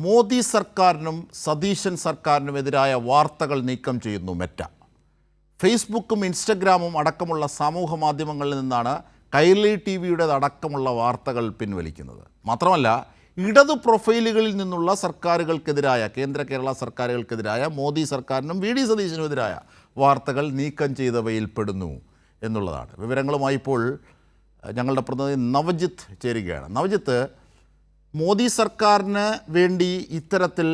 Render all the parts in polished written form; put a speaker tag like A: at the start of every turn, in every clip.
A: മോദി സർക്കാരിനും സതീശൻ സർക്കാരിനുമെതിരായ വാർത്തകൾ നീക്കം ചെയ്യുന്നു മെറ്റ. ഫേസ്ബുക്കും ഇൻസ്റ്റഗ്രാമും അടക്കമുള്ള സമൂഹ മാധ്യമങ്ങളിൽ നിന്നാണ് കൈരളി ടിവിയുടെ അടക്കമുള്ള വാർത്തകൾ പിൻവലിക്കുന്നത്. മാത്രമല്ല, ഇടതു പ്രൊഫൈലുകളിൽ നിന്നുള്ള സർക്കാരുകൾക്കെതിരായ കേരള സർക്കാരുകൾക്കെതിരായ മോദി സർക്കാരിനും വി ഡി സതീശനുമെതിരായ വാർത്തകൾ നീക്കം ചെയ്തവയിൽ പെടുന്നു എന്നുള്ളതാണ്. വിവരങ്ങളുമായി ഇപ്പോൾ ഞങ്ങളുടെ പ്രതിനിധി നവജിത്ത് ചേരുകയാണ്. നവജിത്ത്, മോദി സർക്കാരിന് വേണ്ടി ഇത്തരത്തിൽ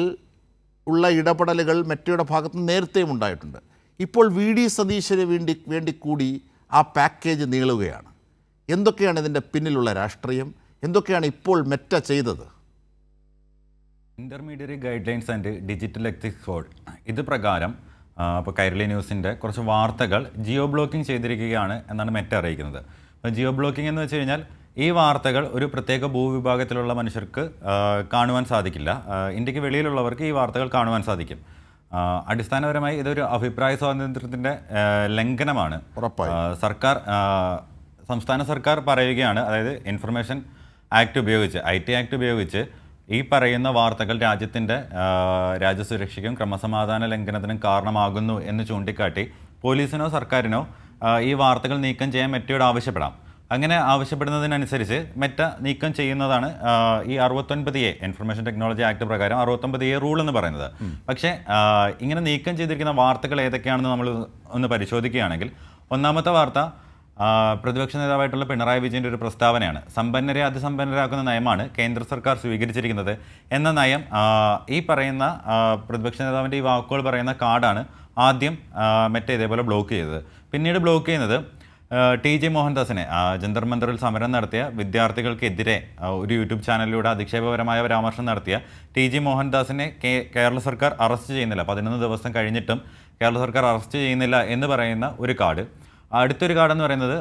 A: ഉള്ള ഇടപെടലുകൾ മെറ്റയുടെ ഭാഗത്ത് നേരത്തെയും ഉണ്ടായിട്ടുണ്ട്. ഇപ്പോൾ വി ഡി സതീശന് വേണ്ടി കൂടി ആ പാക്കേജ് നീളുകയാണ്. എന്തൊക്കെയാണ് ഇതിൻ്റെ പിന്നിലുള്ള രാഷ്ട്രീയം? എന്തൊക്കെയാണ് ഇപ്പോൾ മെറ്റ ചെയ്തത്?
B: Intermediate guide lines and digital ethics code ഇത് പ്രകാരം ഇപ്പോൾ കൈരളി ന്യൂസിൻ്റെ കുറച്ച് വാർത്തകൾ ജിയോ ബ്ലോക്കിംഗ് ചെയ്തിരിക്കുകയാണ് എന്നാണ് മെറ്റ അറിയിക്കുന്നത്. അപ്പോൾ ജിയോ ബ്ലോക്കിംഗ് എന്ന് വെച്ച് കഴിഞ്ഞാൽ ഈ വാർത്തകൾ ഒരു പ്രത്യേക ഭൂവിഭാഗത്തിലുള്ള മനുഷ്യർക്ക് കാണുവാൻ സാധിക്കില്ല. ഇന്ത്യക്ക് വെളിയിലുള്ളവർക്ക് ഈ വാർത്തകൾ കാണുവാൻ സാധിക്കും. അടിസ്ഥാനപരമായി ഇതൊരു അഭിപ്രായ സ്വാതന്ത്ര്യത്തിൻ്റെ ലംഘനമാണ്. സംസ്ഥാന സർക്കാർ പറയുകയാണ്, അതായത് ഇൻഫർമേഷൻ ആക്ട് ഉപയോഗിച്ച് IT ആക്ട് ഉപയോഗിച്ച് ഈ പറയുന്ന വാർത്തകൾ രാജ്യത്തിൻ്റെ രാജ്യസുരക്ഷയ്ക്കും ക്രമസമാധാന ലംഘനത്തിനും കാരണമാകുന്നു എന്ന് ചൂണ്ടിക്കാട്ടി പോലീസിനോ സർക്കാരിനോ ഈ വാർത്തകൾ നീക്കം ചെയ്യാൻ മെറ്റയോട് ആവശ്യപ്പെടാം. അങ്ങനെ ആവശ്യപ്പെടുന്നതിനനുസരിച്ച് മെറ്റ നീക്കം ചെയ്യുന്നതാണ് ഈ 69A ഇൻഫർമേഷൻ ടെക്നോളജി ആക്ട് പ്രകാരം 69A റൂൾ എന്ന് പറയുന്നത്. പക്ഷേ ഇങ്ങനെ നീക്കം ചെയ്തിരിക്കുന്ന വാർത്തകൾ ഏതൊക്കെയാണെന്ന് നമ്മൾ ഒന്ന് പരിശോധിക്കുകയാണെങ്കിൽ, ഒന്നാമത്തെ വാർത്ത പ്രതിപക്ഷ നേതാവായിട്ടുള്ള പിണറായി വിജയൻ്റെ ഒരു പ്രസ്താവനയാണ്. സമ്പന്നരെ അതിസമ്പന്നരാക്കുന്ന നയമാണ് കേന്ദ്ര സർക്കാർ സ്വീകരിച്ചിരിക്കുന്നത് എന്ന നയം. ഈ പറയുന്ന പ്രതിപക്ഷ നേതാവിൻ്റെ ഈ വാക്കുകൾ പറയുന്ന കാർഡാണ് ആദ്യം മെറ്റ ഇതേപോലെ ബ്ലോക്ക് ചെയ്തത്. പിന്നീട് ബ്ലോക്ക് ചെയ്യുന്നത് TJ മോഹൻദാസിനെ ജന്തർ മന്ദറിൽ സമരം നടത്തിയ വിദ്യാർത്ഥികൾക്കെതിരെ ഒരു യൂട്യൂബ് ചാനലിലൂടെ അധിക്ഷേപകരമായ പരാമർശം നടത്തിയ TJ മോഹൻദാസിനെ കേരള സർക്കാർ അറസ്റ്റ് ചെയ്യുന്നില്ല. 11 ദിവസം കഴിഞ്ഞിട്ടും കേരള സർക്കാർ അറസ്റ്റ് ചെയ്യുന്നില്ല എന്ന് പറയുന്ന ഒരു കാർഡ്. അടുത്തൊരു കാർഡെന്ന് പറയുന്നത്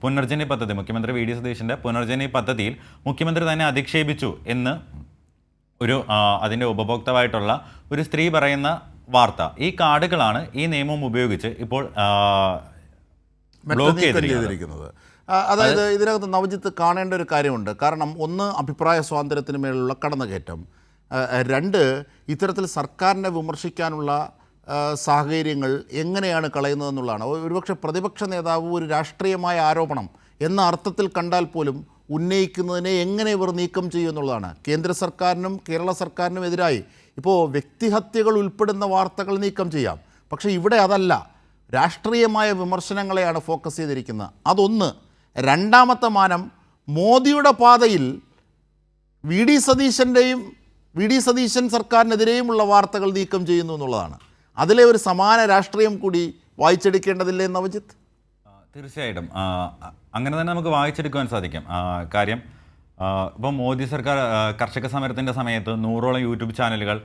B: പുനർജനി പദ്ധതി, മുഖ്യമന്ത്രി വി ഡി സതീശൻ്റെ പുനർജനി പദ്ധതിയിൽ മുഖ്യമന്ത്രി തന്നെ അധിക്ഷേപിച്ചു എന്ന് ഒരു അതിൻ്റെ ഉപഭോക്താവായിട്ടുള്ള ഒരു സ്ത്രീ പറയുന്ന വാർത്ത. ഈ കാർഡുകളാണ് ഈ നിയമം ഉപയോഗിച്ച് ഇപ്പോൾ ബ്ലോക്ക് ചെയ്തിരിക്കുന്നത്.
A: അതായത് ഇതിനകത്ത് നവജിത്ത് കാണേണ്ട ഒരു കാര്യമുണ്ട്. കാരണം ഒന്ന്, അഭിപ്രായ സ്വാതന്ത്ര്യത്തിന് മേലുള്ള കടന്നുകയറ്റം; രണ്ട്, ഇത്തരത്തിൽ സർക്കാരിനെ വിമർശിക്കാനുള്ള സാഹചര്യങ്ങൾ എങ്ങനെയാണ് കളയുന്നതെന്നുള്ളതാണ്. ഒരുപക്ഷെ പ്രതിപക്ഷ നേതാവ് ഒരു രാഷ്ട്രീയമായ ആരോപണം എന്ന അർത്ഥത്തിൽ കണ്ടാൽ പോലും ഉന്നയിക്കുന്നതിനെ എങ്ങനെ ഇവർ നീക്കം ചെയ്യുമെന്നുള്ളതാണ്. കേന്ദ്ര സർക്കാരിനും കേരള സർക്കാരിനും എതിരായി ഇപ്പോൾ വ്യക്തിഹത്യകൾ ഉൾപ്പെടുന്ന വാർത്തകൾ നീക്കം ചെയ്യാം. പക്ഷേ ഇവിടെ അതല്ല, രാഷ്ട്രീയമായ വിമർശനങ്ങളെയാണ് ഫോക്കസ് ചെയ്തിരിക്കുന്നത്. അതൊന്ന്. രണ്ടാമത്തെ മാനം, മോദിയുടെ പാതയിൽ വി ഡി സതീശൻ സർക്കാരിനെതിരെയുമുള്ള വാർത്തകൾ നീക്കം ചെയ്യുന്നു എന്നുള്ളതാണ്. അതിലെ ഒരു സമാന രാഷ്ട്രീയം കൂടി വായിച്ചെടുക്കേണ്ടതില്ലേ നവജിത്ത്?
B: തീർച്ചയായിട്ടും അങ്ങനെ തന്നെ നമുക്ക് വായിച്ചെടുക്കുവാൻ സാധിക്കും. കാര്യം ഇപ്പം മോദി സർക്കാർ കർഷക സമരത്തിൻ്റെ സമയത്ത് 100ഓളം യൂട്യൂബ് ചാനലുകൾ,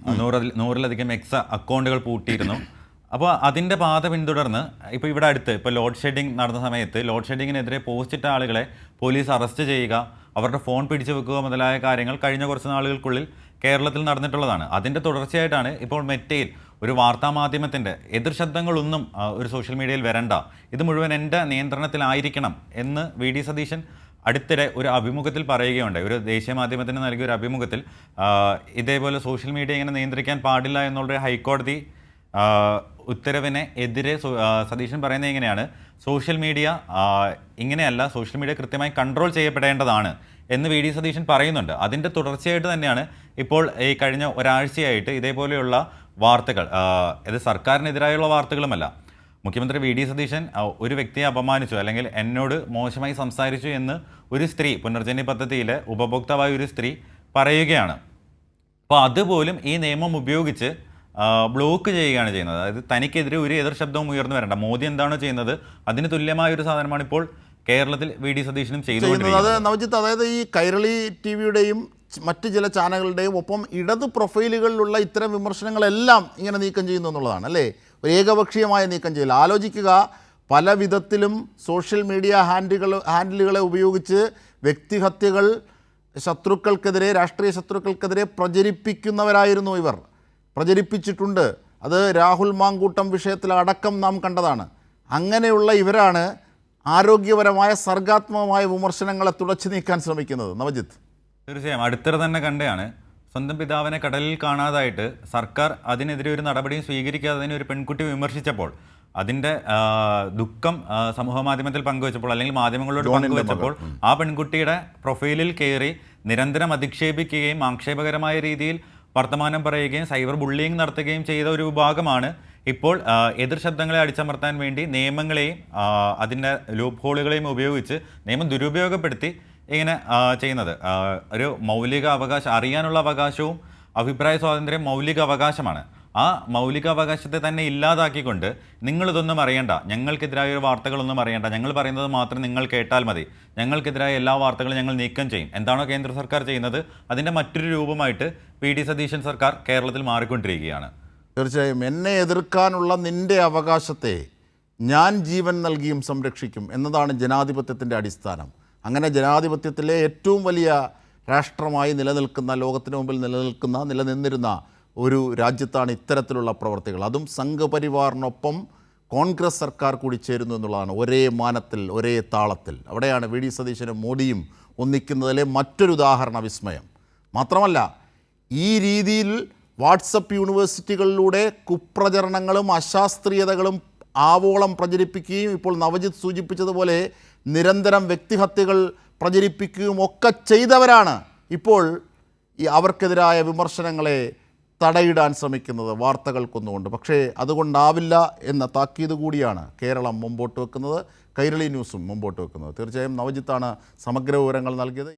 B: 100-ലധികം എക്സ് അക്കൗണ്ടുകൾ പൂട്ടിയിരുന്നു. അപ്പോൾ അതിൻ്റെ പാത പിന്തുടർന്ന് ഇപ്പോൾ ഇവിടെ അടുത്ത് ഇപ്പോൾ ലോഡ് ഷെഡിങ് നടന്ന സമയത്ത് ലോഡ് ഷെഡിങ്ങിനെതിരെ പോസ്റ്റിട്ട ആളുകളെ പോലീസ് അറസ്റ്റ് ചെയ്യുക, അവരുടെ ഫോൺ പിടിച്ചു വെക്കുക മുതലായ കാര്യങ്ങൾ കഴിഞ്ഞ കുറച്ച് നാളുകൾക്കുള്ളിൽ കേരളത്തിൽ നടന്നിട്ടുള്ളതാണ്. അതിൻ്റെ തുടർച്ചയായിട്ടാണ് ഇപ്പോൾ മെറ്റയിൽ ഒരു വാർത്താമാധ്യമത്തിൻ്റെ എതിർ ശബ്ദങ്ങളൊന്നും ഒരു സോഷ്യൽ മീഡിയയിൽ വരണ്ട, ഇത് മുഴുവൻ എൻ്റെ നിയന്ത്രണത്തിലായിരിക്കണം എന്ന് വി ഡി സതീശൻ അടുത്തിടെ ഒരു അഭിമുഖത്തിൽ പറയുകയുണ്ടായി. ഒരു ദേശീയ മാധ്യമത്തിന് നൽകിയ ഒരു അഭിമുഖത്തിൽ ഇതേപോലെ സോഷ്യൽ മീഡിയ ഇങ്ങനെ നിയന്ത്രിക്കാൻ പാടില്ല എന്നുള്ളൊരു ഹൈക്കോടതി ഉത്തരവിനെ എതിരെ സതീശൻ പറയുന്നത് ഇങ്ങനെയാണ്: സോഷ്യൽ മീഡിയ ഇങ്ങനെയല്ല, സോഷ്യൽ മീഡിയ കൃത്യമായി കൺട്രോൾ ചെയ്യപ്പെടേണ്ടതാണ് എന്ന് വി ഡി സതീശൻ പറയുന്നുണ്ട്. അതിൻ്റെ തുടർച്ചയായിട്ട് തന്നെയാണ് ഇപ്പോൾ ഈ കഴിഞ്ഞ ഒരാഴ്ചയായിട്ട് ഇതേപോലെയുള്ള വാർത്തകൾ, ഇത് സർക്കാരിനെതിരായുള്ള വാർത്തകളുമല്ല. മുഖ്യമന്ത്രി വി ഡി സതീശൻ ഒരു വ്യക്തിയെ അപമാനിച്ചു അല്ലെങ്കിൽ എന്നോട് മോശമായി സംസാരിച്ചു എന്ന് ഒരു സ്ത്രീ, പുനർജനി പദ്ധതിയിലെ ഉപഭോക്താവായ ഒരു സ്ത്രീ പറയുകയാണ്. അപ്പോൾ അതുപോലും ഈ നിയമം ഉപയോഗിച്ച് ബ്ലോക്ക് ചെയ്യുകയാണ് ചെയ്യുന്നത്. അതായത് തനിക്കെതിരെ ഒരു എതിർ ശബ്ദവും ഉയർന്നു വരണ്ട. മോദി എന്താണോ ചെയ്യുന്നത് അതിന് തുല്യമായ ഒരു സാധനമാണ് ഇപ്പോൾ കേരളത്തിൽ വി ഡി സതീശനും ചെയ്തുകൊണ്ടിരിക്കുന്നത്.
A: അത് നവജിത്ത്, അതായത് ഈ കൈരളി ടിവിയുടെയും മറ്റ് ചില ചാനലുകളുടെയും ഒപ്പം ഇടത് പ്രൊഫൈലുകളിലുള്ള ഇത്തരം വിമർശനങ്ങളെല്ലാം ഇങ്ങനെ നീക്കം ചെയ്യുന്നു എന്നുള്ളതാണ് അല്ലേ? ഒരു ഏകപക്ഷീയമായ നീക്കം ചെയ്യില്ല. ആലോചിക്കുക, പല വിധത്തിലും സോഷ്യൽ മീഡിയ ഹാൻഡിലുകളെ ഉപയോഗിച്ച് വ്യക്തിഹത്യകൾ ശത്രുക്കൾക്കെതിരെ, രാഷ്ട്രീയ ശത്രുക്കൾക്കെതിരെ പ്രചരിപ്പിക്കുന്നവരായിരുന്നു ഇവർ. പ്രചരിപ്പിച്ചിട്ടുണ്ട്. അത് രാഹുൽ മാങ്കൂട്ടം വിഷയത്തിലടക്കം നാം കണ്ടതാണ്. അങ്ങനെയുള്ള ഇവരാണ് ആരോഗ്യപരമായ സർഗാത്മകമായ വിമർശനങ്ങളെ തുടച്ചു നീക്കാൻ ശ്രമിക്കുന്നത്. നവജിത്ത്,
B: തീർച്ചയായും അടുത്തിടെ തന്നെ കണ്ടതാണ് സ്വന്തം പിതാവിനെ കടലിൽ കാണാതായിട്ട് സർക്കാർ അതിനെതിരെ ഒരു നടപടിയും സ്വീകരിക്കാതെ തന്നെ ഒരു പെൺകുട്ടി വിമർശിച്ചപ്പോൾ അതിൻ്റെ ദുഃഖം സമൂഹ മാധ്യമത്തിൽ പങ്കുവച്ചപ്പോൾ അല്ലെങ്കിൽ മാധ്യമങ്ങളോട് പങ്കുവച്ചപ്പോൾ ആ പെൺകുട്ടിയുടെ പ്രൊഫൈലിൽ കയറി നിരന്തരം അധിക്ഷേപിക്കുകയും ആക്ഷേപകരമായ രീതിയിൽ വർത്തമാനം പറയുകയും സൈബർ ബുള്ളിയിങ് നടത്തുകയും ചെയ്ത ഒരു വിഭാഗമാണ് ഇപ്പോൾ എതിർ ശബ്ദങ്ങളെ അടിച്ചമർത്താൻ വേണ്ടി നിയമങ്ങളെയും അതിൻ്റെ ലൂപ്പ് ഹോളുകളെയും ഉപയോഗിച്ച് നിയമം ദുരുപയോഗപ്പെടുത്തി ഇങ്ങനെ ചെയ്യുന്നത്. ഒരു മൗലിക അവകാശം, അറിയാനുള്ള അവകാശവും അഭിപ്രായ സ്വാതന്ത്ര്യം മൗലിക അവകാശമാണ്. ആ മൗലിക അവകാശത്തെ തന്നെ ഇല്ലാതാക്കിക്കൊണ്ട് നിങ്ങളിതൊന്നും അറിയണ്ട, ഞങ്ങൾക്കെതിരായ ഒരു വാർത്തകളൊന്നും അറിയണ്ട, ഞങ്ങൾ പറയുന്നത് മാത്രം നിങ്ങൾ കേട്ടാൽ മതി, ഞങ്ങൾക്കെതിരായ എല്ലാ വാർത്തകളും ഞങ്ങൾ നീക്കം ചെയ്യും. എന്താണോ കേന്ദ്ര സർക്കാർ ചെയ്യുന്നത് അതിൻ്റെ മറ്റൊരു രൂപമായിട്ട് PD സതീശൻ സർക്കാർ കേരളത്തിൽ മാറിക്കൊണ്ടിരിക്കുകയാണ്.
A: തീർച്ചയായും എന്നെ എതിർക്കാനുള്ള നിൻ്റെ അവകാശത്തെ ഞാൻ ജീവൻ നൽകിയും സംരക്ഷിക്കും എന്നതാണ് ജനാധിപത്യത്തിൻ്റെ അടിസ്ഥാനം. അങ്ങനെ ജനാധിപത്യത്തിലെ ഏറ്റവും വലിയ രാഷ്ട്രമായി നിലനിൽക്കുന്ന, ലോകത്തിന് മുമ്പിൽ നിലനിന്നിരുന്ന ഒരു രാജ്യത്താണ് ഇത്തരത്തിലുള്ള പ്രവർത്തികൾ. അതും സംഘപരിവാറിനൊപ്പം കോൺഗ്രസ് സർക്കാർ കൂടി ചേരുന്നു എന്നുള്ളതാണ്. ഒരേ മാനത്തിൽ ഒരേ താളത്തിൽ. അവിടെയാണ് VD സതീശനും മോഡിയും ഒന്നിക്കുന്നതിലെ മറ്റൊരു ഉദാഹരണ വിസ്മയം. മാത്രമല്ല, ഈ രീതിയിൽ വാട്സപ്പ് യൂണിവേഴ്സിറ്റികളിലൂടെ കുപ്രചരണങ്ങളും അശാസ്ത്രീയതകളും ആവോളം പ്രചരിപ്പിക്കുകയും ഇപ്പോൾ നവജിത്ത് സൂചിപ്പിച്ചതുപോലെ നിരന്തരം വ്യക്തിഹത്യകൾ പ്രചരിപ്പിക്കുകയും ഒക്കെ ചെയ്തവരാണ് ഇപ്പോൾ അവർക്കെതിരായ വിമർശനങ്ങളെ തടയിടാൻ ശ്രമിക്കുന്നത് വാർത്തകൾക്കൊന്നുകൊണ്ട്. പക്ഷേ അതുകൊണ്ടാവില്ല എന്ന താക്കീത് കൂടിയാണ് കേരളം മുമ്പോട്ട് വെക്കുന്നത്, കൈരളി ന്യൂസും മുമ്പോട്ട് വെക്കുന്നത്. തീർച്ചയായും നവജിത്താണ് സമഗ്ര വിവരങ്ങൾ നൽകിയത്.